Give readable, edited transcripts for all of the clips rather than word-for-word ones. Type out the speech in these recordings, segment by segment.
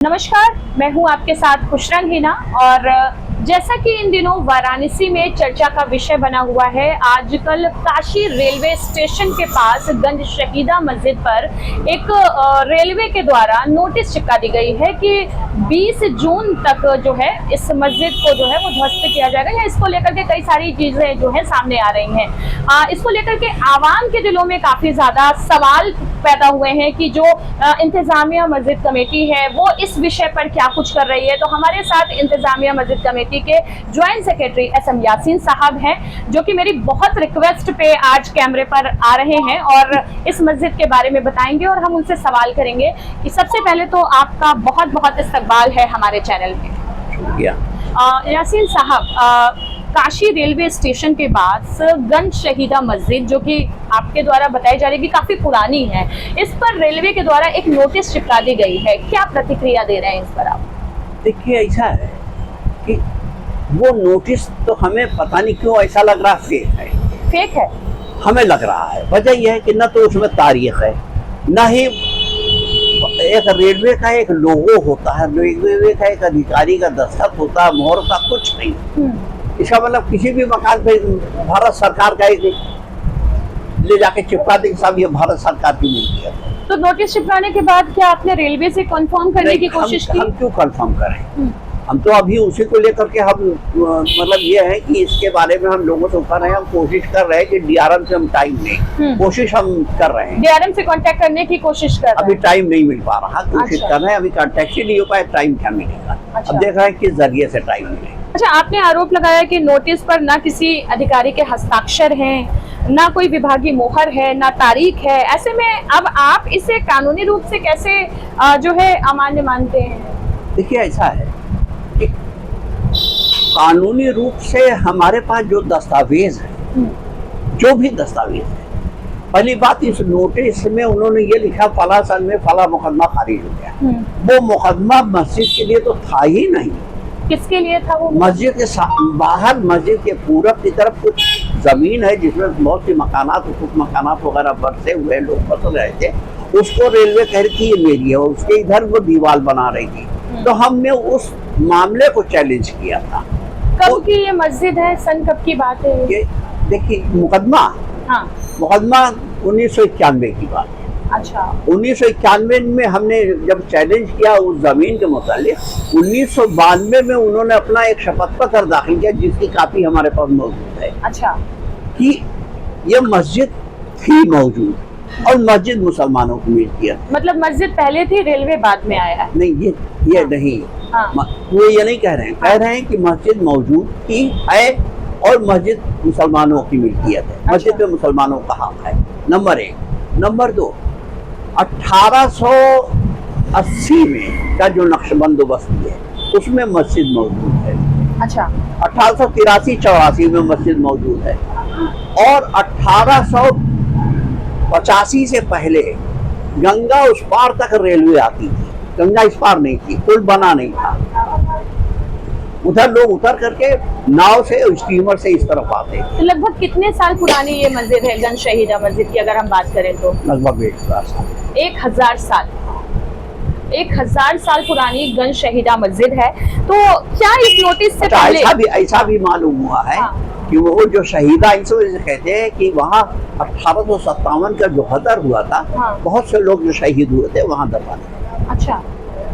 नमस्कार, मैं हूं आपके साथ खुशरंग हिना। और जैसा कि इन दिनों वाराणसी में चर्चा का विषय बना हुआ है, आजकल काशी रेलवे स्टेशन के पास गंज शहीदा मस्जिद पर एक रेलवे के द्वारा नोटिस चिपका दी गई है कि 20 जून तक जो है इस मस्जिद को जो है वो ध्वस्त किया जाएगा, या इसको लेकर के कई सारी चीजें जो है सामने आ रही हैं। इसको लेकर के आवाम के दिलों में काफी ज्यादा सवाल पैदा हुए हैं कि जो इंतजामिया मस्जिद कमेटी है वो इस विषय पर क्या कुछ कर रही है। तो हमारे साथ इंतजामिया मस्जिद कमेटी के ज्वाइंट सेक्रेटरी SM यासीन साहब हैं, जो कि मेरी बहुत रिक्वेस्ट पे आज कैमरे पर आ रहे हैं और इस मस्जिद के बारे में बताएंगे और हम उनसे सवाल करेंगे। कि सबसे पहले तो आपका बहुत बहुत इस्तकबाल है हमारे चैनल में। शुक्रिया। यासीन साहब, काशी रेलवे स्टेशन के पास गंज शहीदा मस्जिद, जो कि आपके द्वारा बताई जा रही है कि काफी पुरानी है, इस पर रेलवे के द्वारा एक नोटिस चिपका दी गई है। क्या प्रतिक्रिया दे रहे हैं इस पर आप? देखिए, ऐसा है कि वो नोटिस तो हमें पता नहीं क्यों ऐसा लग रहा फेक है। फेक है? हमें लग रहा है। वजह यह है कि न तो उसमें तारीख है, न ही एक रेलवे का एक लोगो होता है, रेलवे का एक अधिकारी का दस्तखत होता है, मोहर का कुछ नहीं। इसका मतलब किसी भी मकान पे भारत सरकार का एक ले जाके चिपका दे साहब ये भारत सरकार की नहीं है। तो नोटिस चिपकाने के बाद क्या आपने रेलवे से कंफर्म करने की कोशिश की? हम क्यों कंफर्म करें? हम तो अभी उसी को लेकर के हम मतलब ये है कि इसके बारे में हम लोगों से ऊपर हैं, हम कोशिश कर रहे हैं कि DRM से हम टाइम लें। कोशिश हम कर रहे हैं, DRM से कांटेक्ट करने की कोशिश कर रहे हैं। अभी टाइम नहीं मिल पा रहा, कोशिश कर रहे हैं, अभी कांटेक्ट ही नहीं हो पाया, टाइम क्या मिलेगा। अब देख रहे हैं किस जरिए से टाइम मिलेगा। अच्छा, आपने आरोप लगाया कि नोटिस पर ना किसी अधिकारी के हस्ताक्षर हैं, ना कोई विभागीय मोहर है, ना तारीख है। ऐसे में अब आप इसे कानूनी रूप से कैसे जो है अमान्य मानते हैं? देखिए, ऐसा है कि कानूनी रूप से हमारे पास जो दस्तावेज है, जो भी दस्तावेज है, पहली बात इस नोटिस में उन्होंने ये लिखा फला सन में फला मुकदमा खारिज हो गया। वो मुकदमा मस्जिद के लिए तो था ही नहीं। किसके लिए था वो? मस्जिद के बाहर, मस्जिद के पूरब की तरफ कुछ जमीन है जिसमें बहुत सी मकानात, कुछ मकानात वगैरह बरसे हुए लोग बस रहे थे, उसको रेलवे कह रही थी ये मेरी है, और उसके इधर वो दीवार बना रही थी। तो हमने उस मामले को चैलेंज किया था। कब की ये मस्जिद है? सन कब की बात है ये? देखिए, मुकदमा 1991 की बात है। अच्छा, 1991 में हमने जब चैलेंज किया उस जमीन के मुतालिक, 1992 में उन्होंने अपना एक शपथ पत्र दाखिल किया जिसकी कापी हमारे पास मौजूद है। अच्छा, कि ये मस्जिद थी मौजूद और मस्जिद मुसलमानों को मिलती है। मतलब मस्जिद पहले थी, रेलवे बाद में आया है? नहीं, ये नहीं। वो ये नहीं कह रहे हैं, कह रहे हैं कि मस्जिद मौजूद थी, है और मस्जिद मुसलमानों की मिल्कियत है। मस्जिद पे मुसलमानों का हक है, नंबर 1। नंबर 2, 1880 में का जो नक्शबंदोबस्ती है उसमें मस्जिद मौजूद है। अच्छा, 1883-84 में मस्जिद मौजूद है, और 1885 से पहले गंगा उस पार तक रेलवे आती थी। गंगा इस पार नहीं थी, पुल बना नहीं था, उधर लोग उतर करके नाव से, स्टीमर से इस तरफ आते थे। तो लगभग कितने साल पुरानी ये मस्जिद है, गंज शहीदा मस्जिद की अगर हम बात करें तो? लगभग 1000 साल। 1000 साल, 1000 साल पुरानी गंज शहीदा मस्जिद है। तो क्या इस नोटिस से पहले ऐसा भी मालूम हुआ है कि वो जो शहीदा, इस वजह से कहते हैं कि वहाँ 1857 का जो गदर हुआ था, बहुत से लोग जो शहीद हुए थे वहाँ दफन। अच्छा,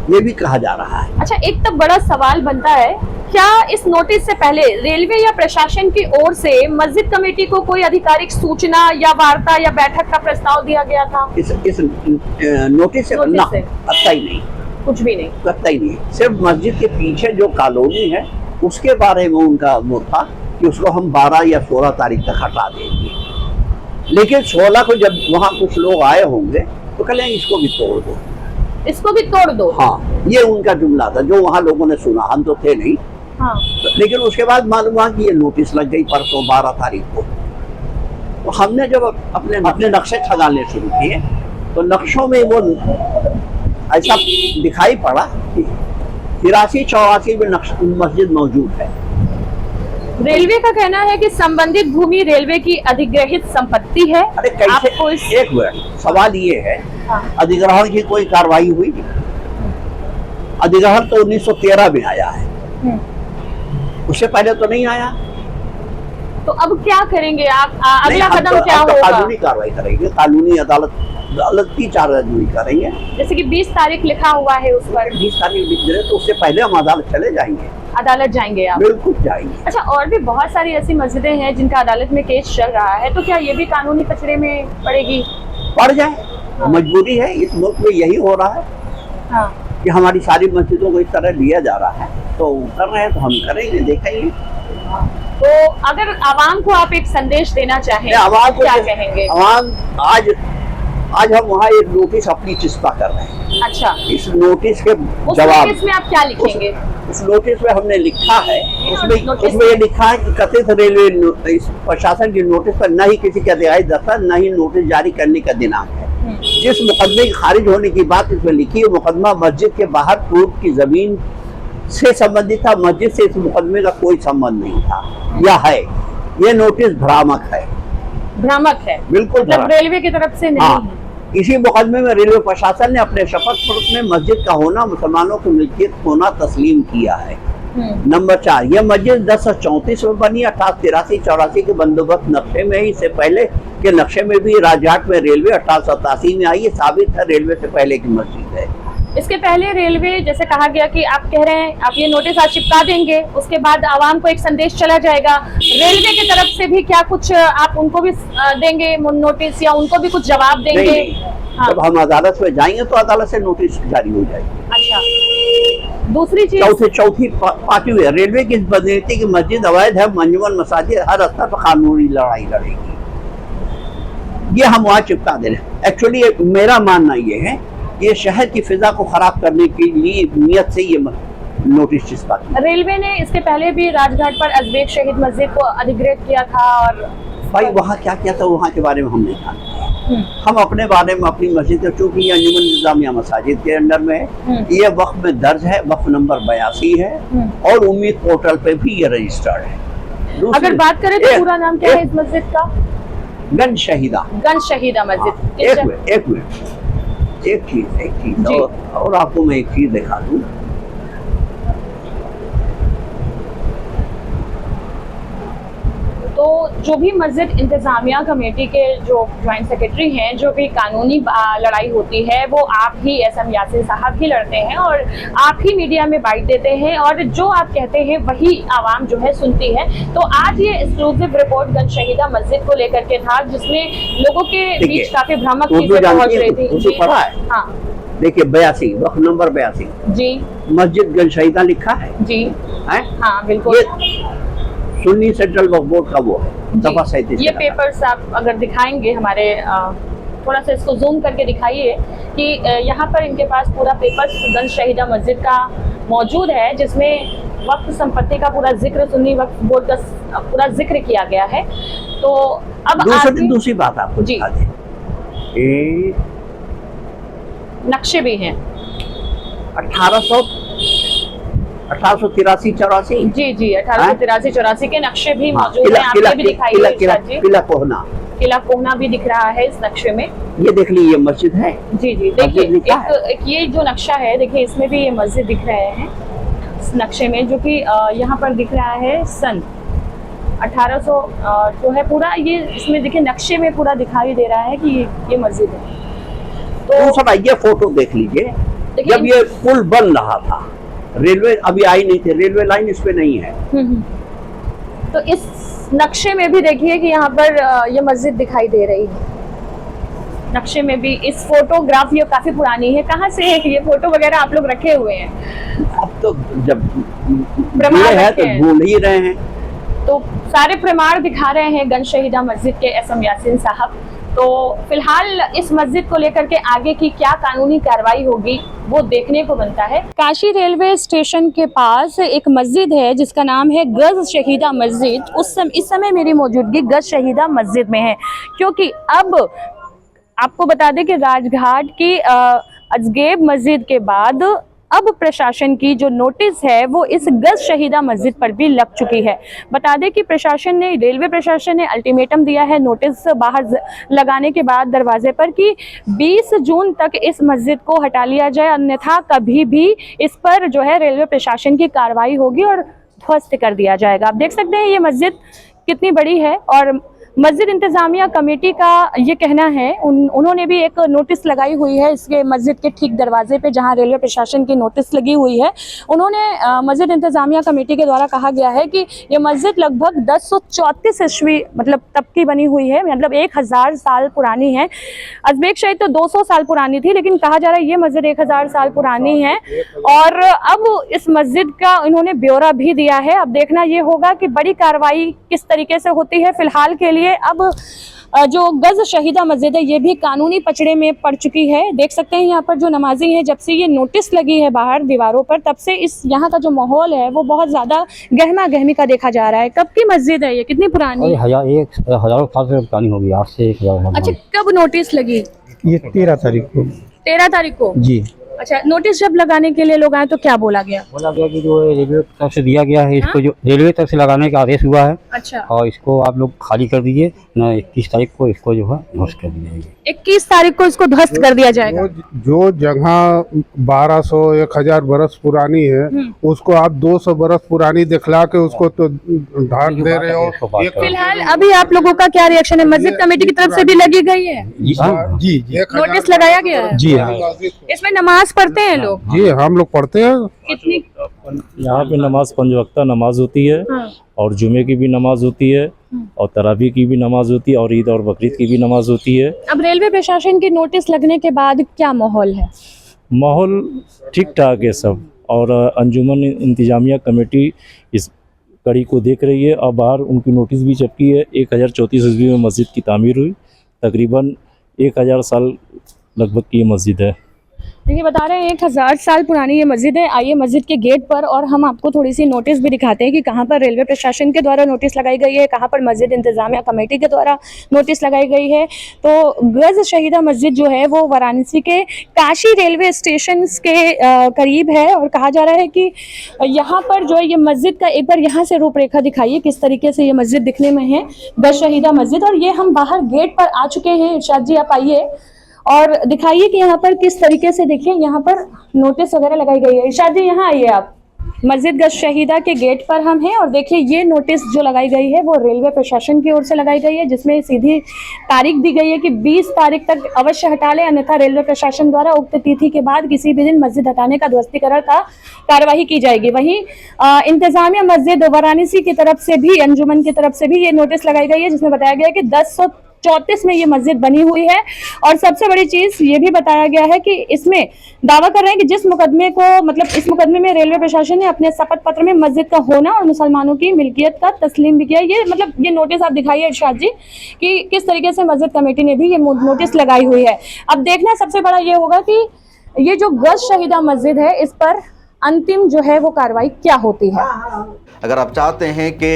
ये भी कहा जा रहा है। अच्छा, एक तब बड़ा सवाल बनता है, क्या इस नोटिस से पहले रेलवे या प्रशासन की ओर से मस्जिद कमेटी को कोई आधिकारिक सूचना या वार्ता या बैठक का प्रस्ताव दिया गया था? इस नोटिस से कतई नहीं, कुछ भी नहीं, कतई नहीं। सिर्फ मस्जिद के पीछे जो कॉलोनी है उसके बारे में उनका वो था कि उसको हम 12 या 16 तारीख तक हटा देंगे। लेकिन 16 को जब वहाँ कुछ लोग आए होंगे तो कहेंगे इसको भी तोड़ दो, इसको भी तोड़ दो। हाँ, ये उनका जुमला था जो वहाँ लोगों ने सुना, हम तो थे नहीं। लेकिन उसके बाद मालूम हुआ कि ये नोटिस लग गई परसों 12 तारीख को। तो हमने जब अपने नक्शे खगालने शुरू किए तो नक्शों में वो ऐसा दिखाई पड़ा कि 83-84 में मस्जिद मौजूद है। रेलवे का कहना है कि संबंधित भूमि रेलवे की अधिग्रहित संपत्ति है। अरे कैसे? एक मिनट, सवाल ये है, अधिग्रहण की कोई कार्रवाई हुई? अधिग्रहण तो 1913 में आया है, उससे पहले तो नहीं आया। तो अब क्या करेंगे आप? नहीं, अगला कदम क्या अब तो होगा? कानूनी कार्रवाई करेंगे, कानूनी अदालत की चाराजोई करेंगे। जैसे कि 20 तारीख लिखा हुआ है उस पर, 20 तारीख लिख दे तो उससे पहले हम अदालत चले जाएंगे। अदालत जाएंगे आप? बिल्कुल जाएंगे। अच्छा, और भी बहुत सारी ऐसी मस्जिदें हैं जिनका अदालत में केस चल रहा है, तो क्या ये भी कानूनी कचरे में पड़ेगी? पड़ जाए, मजबूरी है, इस मुल्क में यही हो रहा है। हाँ। कि हमारी सारी मस्जिदों को इस तरह लिया जा रहा है, तो कर रहे हैं तो हम करेंगे, देखेंगे। तो अगर आवाम को आप एक संदेश देना चाहें, आवाम को क्या कहेंगे? आवाम आज हम वहाँ एक नोटिस अपनी चिस्ता कर रहे हैं। अच्छा, इस नोटिस के उस जवाब नोटिस में आप क्या लिखेंगे? उस नोटिस में हमने लिखा है, नोटिस उसमें ये लिखा है कि कथित रेलवे इस प्रशासन की नोटिस पर न ही किसी के अधिकारी दस्तावेज, न ही नोटिस जारी करने का दिनांक है। जिस मुकदमे की खारिज होने की बात इसमें लिखी है, मुकदमा मस्जिद के बाहर पूर्व की जमीन से संबंधित था, मस्जिद से इस मुकदमे का कोई संबंध नहीं था या है। ये नोटिस भ्रामक है, भ्रामक है, बिल्कुल मतलब रेलवे की तरफ से नहीं है। इसी मुकदमे में रेलवे प्रशासन ने अपने शपथ पत्र में मस्जिद का होना मुसलमानों की मिल्कियत होना तस्लीम किया है। नंबर 4, यह मस्जिद 1034 में बनी, 1883-84 के बंदोबस्त नक्शे में ही, इससे पहले के नक्शे में भी राजघाट में रेलवे 1887 में आई। ये साबित है रेलवे से पहले की मस्जिद है। इसके पहले रेलवे, जैसे कहा गया कि आप कह रहे हैं आप ये नोटिस आज चिपका देंगे, उसके बाद आवाम को एक संदेश चला जाएगा, रेलवे की तरफ से भी क्या कुछ आप उनको भी देंगे नोटिस, या उनको भी कुछ जवाब देंगे? नहीं। हाँ। जब हम अदालत में जाएंगे तो अदालत से नोटिस जारी हो जाएगी। अच्छा, दूसरी चीज, चौथी पार्टी हुई, रेलवे की इस बदनीति की मस्जिद अवैध है, मंजूमन मसाजिद हर स्तर पर कानूनी लड़ाई लड़ेगी। ये हम वहाँ चिपका दे रहे हैं। एक्चुअली मेरा मानना ये है, ये शहर की फिजा को खराब करने के लिए नियत से ये नोटिस चिपका दिया। रेलवे ने इसके पहले भी राजघाट पर अजबेक शहीद मस्जिद को अधिग्रहित किया था, और भाई वहाँ क्या किया था वहाँ के बारे में हम नहीं जानते। हम अपने बारे में अपनी मस्जिद, चूंकि ये अंजुमन निजामिया मसाजिद के अंडर में है, ये वक्फ में दर्ज है, वक्फ नंबर 82 है, और उम्मीद पोर्टल पे भी ये रजिस्टर्ड है। अगर बात करें तो पूरा नाम क्या है इस मस्जिद का? गंज शहीदा मस्जिद। एक मिनट, एक चीज और आपको मैं एक चीज दिखा दूं। तो जो भी मस्जिद इंतजामिया कमेटी के जो ज्वाइंट सेक्रेटरी हैं, जो भी कानूनी लड़ाई होती है वो आप ही SM यासिन साहब ही लड़ते हैं, और आप ही मीडिया में बाइट देते हैं, और जो आप कहते हैं वही आवाम जो है सुनती है। तो आज ये एक्सक्लूसिव रिपोर्ट गंज शहीदा मस्जिद को लेकर के था, जिसमें लोगों के बीच काफी भ्रामक चीजें पहुंच रही थी। हाँ, देखिए 82 वक्फ नंबर 82 जी, मस्जिद गंज शहीदा लिखा है जी है? हाँ बिल्कुल, सुन्नी सेंट्रल वक्फ बोर्ड का वो है, दफा 37। ये पेपर्स आप अगर दिखाएंगे हमारे, थोड़ा सा इसको जूम करके दिखाइए कि यहाँ पर इनके पास पूरा पेपर्स गंज शहीदा मस्जिद का मौजूद है, जिसमें वक्फ संपत्ति का पूरा जिक्र, सुन्नी वक्फ बोर्ड का पूरा जिक्र किया गया है। तो अब दूसरी बात आपको दिखा दें, नक्शे भी हैं 1883-84 जी 1883-84 के नक्शे भी मौजूद हैं। आप ये भी दिखाइए। किला कोहना भी दिख रहा है इस नक्शे में। ये देख लीजिए, ये मस्जिद है। जी देखिए, एक ये जो नक्शा है, देखिए इसमें भी ये मस्जिद दिख रहे हैं इस नक्शे में, जो कि यहाँ पर दिख रहा है सन 1800 जो है पूरा, ये इसमें देखिए नक्शे में पूरा दिखाई दे रहा है कि ये मस्जिद है। तो ये फोटो देख लीजिए, जब ये पुल बन रहा था, रेलवे अभी आई नहीं थी, रेलवे लाइन इस पे नहीं है। तो इस नक्शे में भी देखिए कि यहाँ पर ये मस्जिद दिखाई दे रही है। नक्शे में भी इस फोटोग्राफ, ये काफी पुरानी है, कहाँ से है ये फोटो वगैरह आप लोग रखे हुए हैं? अब तो जब प्रमाण है तो भूल ही रहे हैं। तो सारे प्रमाण दिखा रहे हैं गंज शहीदा मस्जिद के SM यासिन साहब। तो फिलहाल इस मस्जिद को लेकर के आगे की क्या कानूनी कार्रवाई होगी वो देखने को बनता है। काशी रेलवे स्टेशन के पास एक मस्जिद है जिसका नाम है गंज शहीदा मस्जिद। इस समय मेरी मौजूदगी गंज शहीदा मस्जिद में है, क्योंकि अब आपको बता दें कि राजघाट की अजगेब मस्जिद के बाद अब प्रशासन की जो नोटिस है वो इस गज शहीदा मस्जिद पर भी लग चुकी है। बता दें कि रेलवे प्रशासन ने अल्टीमेटम दिया है नोटिस बाहर लगाने के बाद दरवाजे पर कि 20 जून तक इस मस्जिद को हटा लिया जाए, अन्यथा कभी भी इस पर जो है रेलवे प्रशासन की कार्रवाई होगी और ध्वस्त कर दिया जाएगा। आप देख सकते हैं ये मस्जिद कितनी बड़ी है और मस्जिद इंतजामिया कमेटी का ये कहना है, उन्होंने भी एक नोटिस लगाई हुई है इसके मस्जिद के ठीक दरवाजे पे जहां रेलवे प्रशासन की नोटिस लगी हुई है। उन्होंने मस्जिद इंतजामिया कमेटी के द्वारा कहा गया है कि ये मस्जिद लगभग 1034 ईस्वी मतलब तब की बनी हुई है, मतलब 1000 साल पुरानी है। अजमेर शहीद तो 200 साल पुरानी थी, लेकिन कहा जा रहा है ये मस्जिद 1000 साल पुरानी है। और अब इस मस्जिद का इन्होंने ब्यौरा भी दिया है। अब देखना ये होगा कि बड़ी कार्रवाई किस तरीके से होती है। फिलहाल के लिए अब जो गज शहीदा मस्जिद है ये भी कानूनी पचड़े में पड़ चुकी है। देख सकते हैं यहाँ पर जो नमाजी हैं, जब से ये नोटिस लगी है बाहर दीवारों पर, तब से इस यहाँ का जो माहौल है वो बहुत ज्यादा गहमा गहमी का देखा जा रहा है। कब की मस्जिद है ये, कितनी पुरानी? हजारों साल से पुरानी होगी, आज से 1000 साल। अच्छा, कब नोटिस लगी? ये 13 तारीख को। 13 तारीख को जी। अच्छा, नोटिस जब लगाने के लिए लोग आए तो क्या बोला गया? बोला गया कि जो रेलवे तरफ से दिया गया है इसको, जो रेलवे तरफ से लगाने का आदेश हुआ है। अच्छा। और इसको आप लोग खाली कर दीजिए ना, 21 तारीख को इसको जो है ध्वस्त कर दिया जाएगा। 21 तारीख को इसको ध्वस्त कर दिया जाएगा। जो जगह 1200 1000 बरस पुरानी है उसको आप 200 बरस पुरानी दिखला के उसको तो ढाक दे रहे हो। फिलहाल अभी आप लोगों का क्या रिएक्शन है? मस्जिद कमेटी की तरफ से भी लगी गई है, जी नोटिस लगाया गया है। जी हाँ। इसमें नमाज पढ़ते हैं लोग? जी, हम लोग पढ़ते हैं। कितनी? यहाँ पे नमाज 5 वक्ता नमाज होती है। हाँ। और जुमे की भी नमाज होती है और तरावी की भी नमाज होती है और ईद और बकरीद की भी नमाज होती है। अब रेलवे प्रशासन की नोटिस लगने के बाद क्या माहौल है? माहौल ठीक ठाक है सब, और अंजुमन इंतजामिया कमेटी इस कड़ी को देख रही है और बाहर उनकी नोटिस भी छपी है। 1034 ईस्वी में मस्जिद की तामीर हुई, तकरीबन 1000 साल लगभग की मस्जिद है। देखिए, बता रहे हैं 1000 साल पुरानी ये मस्जिद है। आइए मस्जिद के गेट पर और हम आपको थोड़ी सी नोटिस भी दिखाते हैं कि कहाँ पर रेलवे प्रशासन के द्वारा नोटिस लगाई गई है, कहाँ पर मस्जिद इंतजामिया कमेटी के द्वारा नोटिस लगाई गई है। तो गज शहीदा मस्जिद जो है वो वाराणसी के काशी रेलवे स्टेशन के करीब है और कहा जा रहा है कि यहाँ पर जो है ये मस्जिद का, एक बार यहाँ से रूपरेखा दिखाइए किस तरीके से ये मस्जिद दिखने में है, गज शहीदा मस्जिद। और ये हम बाहर गेट पर आ चुके हैं। इरशाद जी, आप आइए और दिखाइए कि यहाँ पर किस तरीके से, देखिए यहाँ पर नोटिस वगैरह लगाई गई है। इरशाद जी, यहाँ आइए आप। मस्जिद गज शहीदा के गेट पर हम हैं और देखिए ये नोटिस जो लगाई गई है वो रेलवे प्रशासन की ओर से लगाई गई है, जिसमें सीधी तारीख दी गई है कि 20 तारीख तक अवश्य हटा लें, अन्यथा रेलवे प्रशासन द्वारा उक्त तिथि के बाद किसी भी दिन मस्जिद हटाने का ध्वस्तीकरण का कार्यवाही की जाएगी। वहीं इंतजामिया मस्जिद वाराणसी की तरफ से भी, अंजुमन की तरफ से भी ये नोटिस लगाई गई है, जिसमें बताया गया है कि 1034 में ये मस्जिद बनी हुई है। और सबसे बड़ी चीज ये भी बताया गया है कि इसमें दावा कर रहे हैं कि जिस मुकदमे को, मतलब इस मुकदमे में रेलवे प्रशासन ने अपने शपथ पत्र में मस्जिद का होना और मुसलमानों की मिल्कियत का तस्लीम भी किया। ये मतलब ये नोटिस आप दिखाइए इरशाद जी कि किस तरीके से मस्जिद कमेटी ने भी ये नोटिस लगाई हुई है। अब देखना सबसे बड़ा ये होगा कि ये जो गज शहीदा मस्जिद है इस पर अंतिम जो है वो कार्रवाई क्या होती है। अगर आप चाहते हैं कि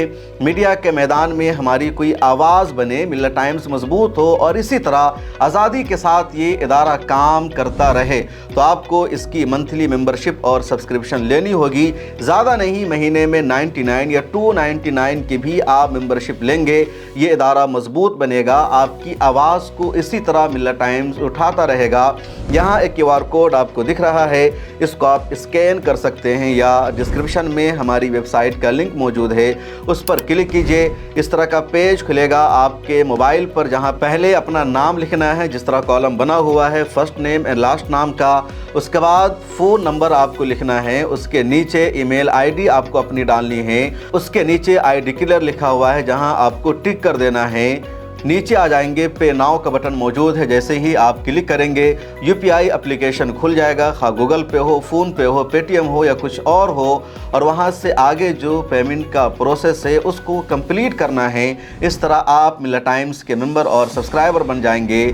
मीडिया के मैदान में हमारी कोई आवाज़ बने, मिल्लत टाइम्स मजबूत हो और इसी तरह आज़ादी के साथ ये इदारा काम करता रहे, तो आपको इसकी मंथली मेंबरशिप और सब्सक्रिप्शन लेनी होगी। ज़्यादा नहीं, महीने में 99 या 299 की भी आप मेंबरशिप लेंगे, ये इदारा मजबूत बनेगा। आपकी आवाज़ को इसी तरह मिल्लत टाइम्स उठाता रहेगा। यहाँ एक QR कोड आपको दिख रहा है, इसको आप स्कैन कर सकते हैं या डिस्क्रिप्शन में हमारी वेबसाइट का लिंक मौजूद है, उस पर क्लिक कीजिए। इस तरह का पेज खुलेगा आपके मोबाइल पर, जहां पहले अपना नाम लिखना है, जिस तरह कॉलम बना हुआ है फर्स्ट नेम एंड लास्ट नाम का। उसके बाद फ़ोन नंबर आपको लिखना है, उसके नीचे ईमेल ID आपको अपनी डालनी है, उसके नीचे आई डिक्लेयर लिखा हुआ है जहां आपको टिक कर देना है। नीचे आ जाएंगे, पे नाउ का बटन मौजूद है, जैसे ही आप क्लिक करेंगे UPI एप्लीकेशन खुल जाएगा, खा गूगल पे हो, फ़ोन पे हो, पेटीएम हो या कुछ और हो, और वहां से आगे जो पेमेंट का प्रोसेस है उसको कंप्लीट करना है। इस तरह आप मिल्लत टाइम्स के मेंबर और सब्सक्राइबर बन जाएंगे।